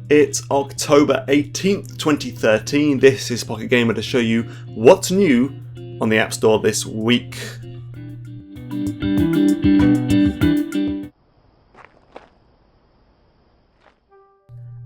It's October 18th, 2013. This is Pocket Gamer to show you what's new on the App Store this week.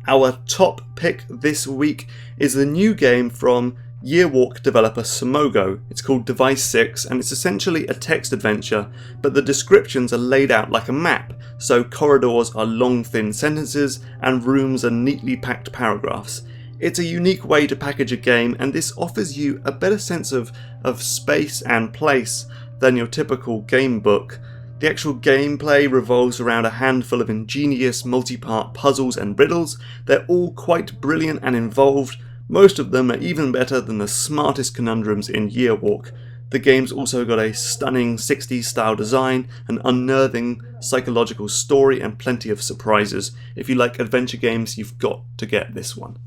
Our top pick this week is the new game from Yearwalk developer Simogo. It's called Device 6 and it's essentially a text adventure, but the descriptions are laid out like a map, so corridors are long thin sentences and rooms are neatly packed paragraphs. It's a unique way to package a game, and this offers you a better sense of space and place than your typical game book. The actual gameplay revolves around a handful of ingenious multi-part puzzles and riddles. They're all quite brilliant and involved. Most of them are even better than the smartest conundrums in Yearwalk. The game's also got a stunning 60s style design, an unnerving psychological story, and plenty of surprises. If you like adventure games, you've got to get this one.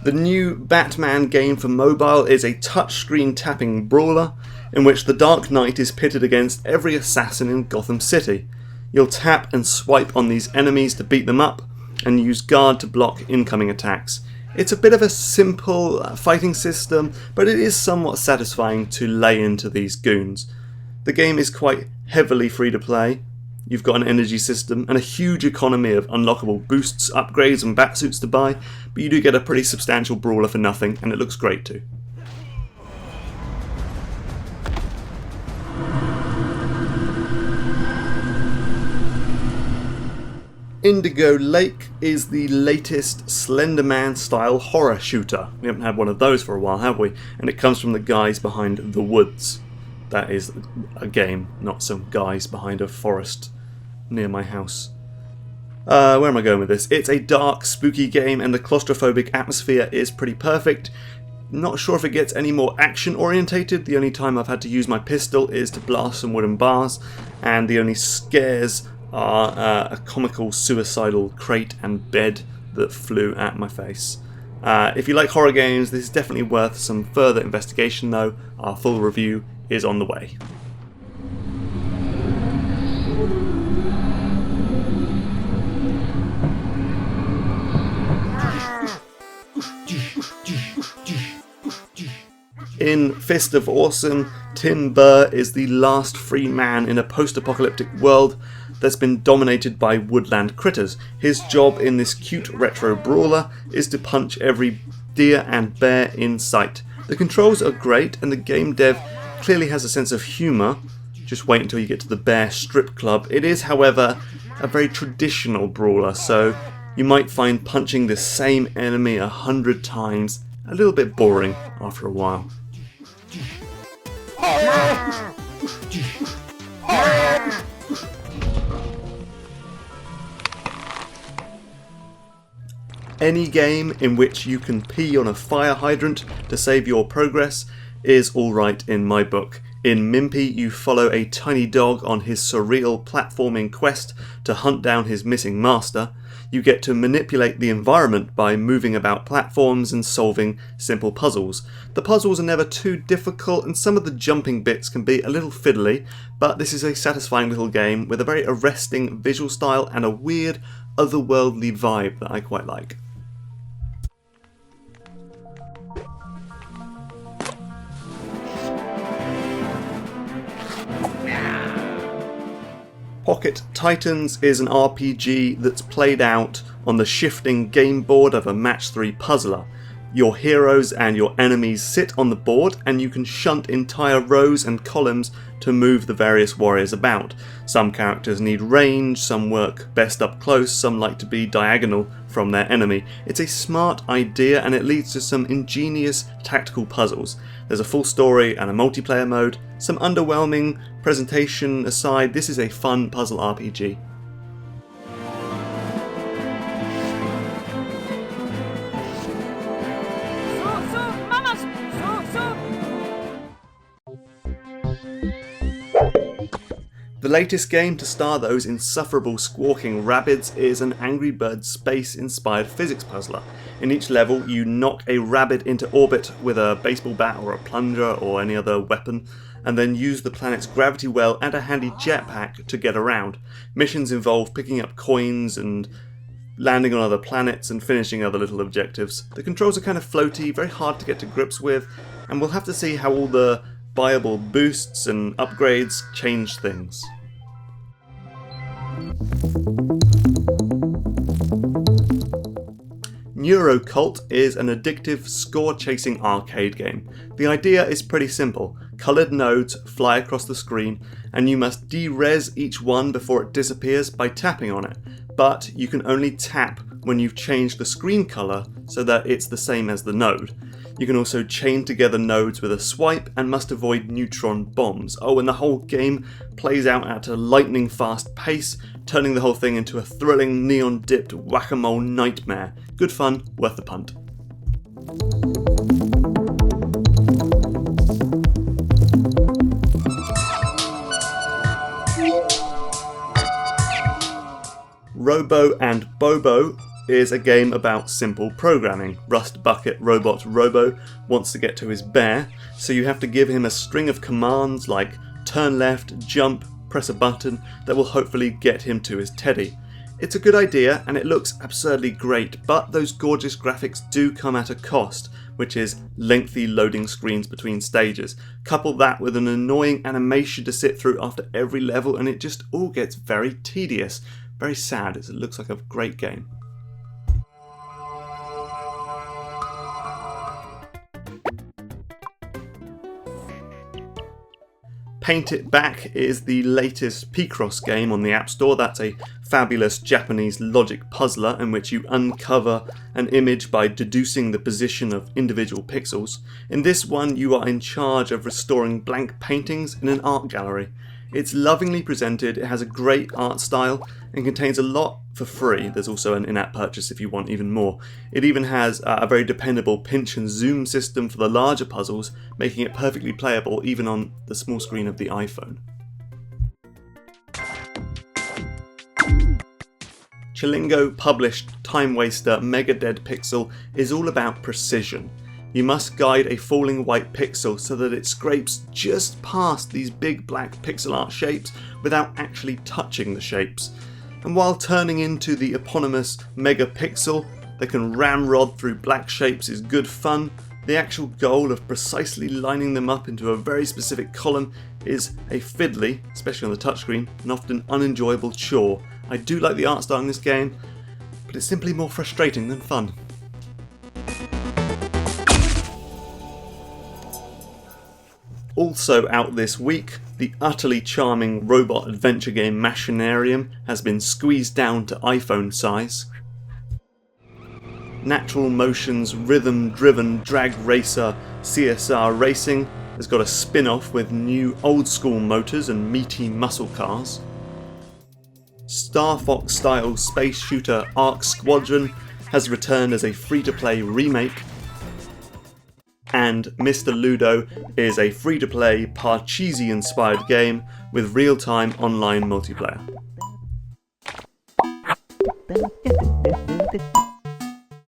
The new Batman game for mobile is a touchscreen tapping brawler in which the Dark Knight is pitted against every assassin in Gotham City. You'll tap and swipe on these enemies to beat them up and use guard to block incoming attacks. It's a bit of a simple fighting system, but it is somewhat satisfying to lay into these goons. The game is quite heavily free to play. You've got an energy system and a huge economy of unlockable boosts, upgrades and batsuits to buy, but you do get a pretty substantial brawler for nothing, and it looks great too. Indigo Lake is the latest Slender Man style horror shooter. We haven't had one of those for a while, have we? And it comes from the guys behind The Woods. That is a game, not some guys behind a forest near my house. Where am I going with this? It's a dark, spooky game and the claustrophobic atmosphere is pretty perfect. Not sure if it gets any more action orientated. The only time I've had to use my pistol is to blast some wooden bars, and the only scares are a comical suicidal crate and bed that flew at my face. If you like horror games, this is definitely worth some further investigation though. Our full review is on the way. In Fist of Orson Timber is the last free man in a post-apocalyptic world that's been dominated by woodland critters. His job in this cute retro brawler is to punch every deer and bear in sight. The controls are great and the game dev clearly has a sense of humour. Just wait until you get to the bear strip club. It is, however, a very traditional brawler, so you might find punching the same enemy 100 times a little bit boring after a while. Any game in which you can pee on a fire hydrant to save your progress is alright in my book. In Mimpi, you follow a tiny dog on his surreal platforming quest to hunt down his missing master. You get to manipulate the environment by moving about platforms and solving simple puzzles. The puzzles are never too difficult and some of the jumping bits can be a little fiddly, but this is a satisfying little game with a very arresting visual style and a weird, otherworldly vibe that I quite like. Pocket Titans is an RPG that's played out on the shifting game board of a match 3 puzzler. Your heroes and your enemies sit on the board and you can shunt entire rows and columns to move the various warriors about. Some characters need range, some work best up close, some like to be diagonal from their enemy. It's a smart idea and it leads to some ingenious tactical puzzles. There's a full story and a multiplayer mode. Some underwhelming presentation aside, this is a fun puzzle RPG. The latest game to star those insufferable squawking rabbids is an Angry Birds space-inspired physics puzzler. In each level you knock a rabbit into orbit with a baseball bat or a plunger or any other weapon, and then use the planet's gravity well and a handy jetpack to get around. Missions involve picking up coins and landing on other planets and finishing other little objectives. The controls are kind of floaty, very hard to get to grips with, and we'll have to see how all the buyable boosts and upgrades change things. Neurokult is an addictive score-chasing arcade game. The idea is pretty simple. Coloured nodes fly across the screen, and you must de-res each one before it disappears by tapping on it. But you can only tap when you've changed the screen colour so that it's the same as the node. You can also chain together nodes with a swipe and must avoid neutron bombs. Oh, and the whole game plays out at a lightning fast pace, turning the whole thing into a thrilling neon-dipped whack-a-mole nightmare. Good fun, worth the punt. Robo and Bobo is a game about simple programming. Rust Bucket Robot Robo wants to get to his bear, so you have to give him a string of commands like turn left, jump, press a button that will hopefully get him to his teddy. It's a good idea and it looks absurdly great, but those gorgeous graphics do come at a cost, which is lengthy loading screens between stages. Couple that with an annoying animation to sit through after every level and it just all gets very tedious. Very sad, as it looks like a great game. Paint It Back is the latest Picross game on the App Store. That's a fabulous Japanese logic puzzler in which you uncover an image by deducing the position of individual pixels. In this one you are in charge of restoring blank paintings in an art gallery. It's lovingly presented, it has a great art style and contains a lot for free. There's also an in-app purchase if you want even more. It even has a very dependable pinch and zoom system for the larger puzzles, making it perfectly playable even on the small screen of the iPhone. Chilingo published Time Waster Mega Dead Pixel is all about precision. You must guide a falling white pixel so that it scrapes just past these big black pixel art shapes without actually touching the shapes. And while turning into the eponymous megapixel that can ramrod through black shapes is good fun, the actual goal of precisely lining them up into a very specific column is a fiddly, especially on the touchscreen, and often unenjoyable chore. I do like the art style in this game, but it's simply more frustrating than fun. Also out this week, the utterly charming robot adventure game Machinarium has been squeezed down to iPhone size. Natural Motion's rhythm-driven drag racer CSR Racing has got a spin-off with new old-school motors and meaty muscle cars. Star Fox-style space shooter Ark Squadron has returned as a free-to-play remake. And Mr. Ludo is a free-to-play Parcheesi-inspired game with real-time online multiplayer.